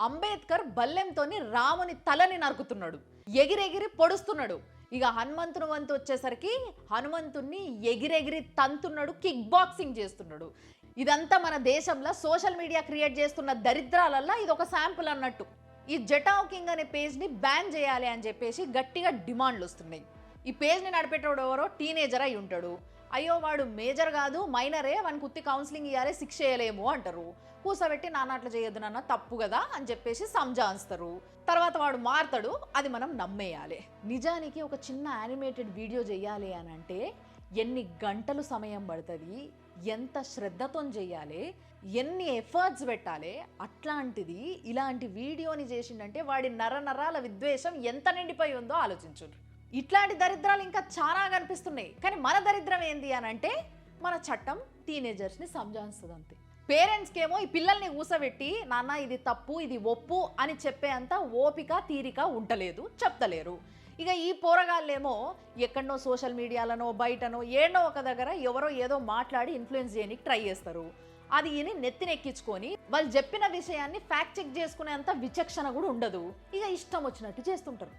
అంబేద్కర్ బల్లెంతోని రాముని తలని నరుకుతున్నాడు, ఎగిరెగిరి పొడుస్తున్నాడు. ఇక హనుమంతుని వంతు వచ్చేసరికి హనుమంతుణ్ణి ఎగిరెగిరి తంతున్నాడు, కిక్ బాక్సింగ్ చేస్తున్నాడు. ఇదంతా మన దేశంలో సోషల్ మీడియా క్రియేట్ చేస్తున్న దరిద్రాలల్లో ఇది ఒక శాంపుల్ అన్నట్టు. ఈ జటావ్ కింగ్ అనే పేజ్ని బ్యాన్ చేయాలి అని చెప్పేసి గట్టిగా డిమాండ్లు వస్తున్నాయి. ఈ పేజ్ని నడిపేటోడు ఎవరో టీనేజర్ అయి ఉంటాడు. అయ్యో వాడు మేజర్ కాదు మైనరే, వానికి కుత్తి కౌన్సిలింగ్ ఇవ్వాలి, శిక్ష చేయలేము అంటారు. కూసబెట్టి నాన్న అట్లా చేయొద్దు నాన్న తప్పు కదా అని చెప్పేసి సంజాయిస్తారు. తర్వాత వాడు మారుతాడు, అది మనం నమ్మేయాలి. నిజానికి ఒక చిన్న యానిమేటెడ్ వీడియో చేయాలి అని అంటే ఎన్ని గంటలు సమయం పడుతుంది, ఎంత శ్రద్ధతో చేయాలి, ఎన్ని ఎఫర్ట్స్ పెట్టాలి. అట్లాంటిది ఇలాంటి వీడియోని చేసిండంటే వాడి నరనరాల విద్వేషం ఎంత నిండిపోయి ఉందో ఆలోచించుండ్రు. ఇట్లాంటి దరిద్రాలు ఇంకా చాలా కనిపిస్తున్నాయి. కానీ మన దరిద్రం ఏంది అని అంటే మన చట్టం టీనేజర్స్ని సంజాయిస్తుంది అంతే. పేరెంట్స్కి ఏమో ఈ పిల్లల్ని కూసబెట్టి నాన్న ఇది తప్పు ఇది ఒప్పు అని చెప్పేంత ఓపిక తీరిక ఉండలేదు, చెప్తలేరు. ఇక ఈ పోరగాళ్ళేమో ఎక్కడనో సోషల్ మీడియాలనో బయటనో ఏడో ఒక దగ్గర ఎవరో ఏదో మాట్లాడి ఇన్ఫ్లుయెన్స్ చేయడానికి ట్రై చేస్తారు. అది ఈయన నెత్తినెక్కించుకొని వాళ్ళు చెప్పిన విషయాన్ని ఫ్యాక్ట్ చెక్ చేసుకునేంత విచక్షణ కూడా ఉండదు. ఇక ఇష్టం వచ్చినట్టు చేస్తుంటారు.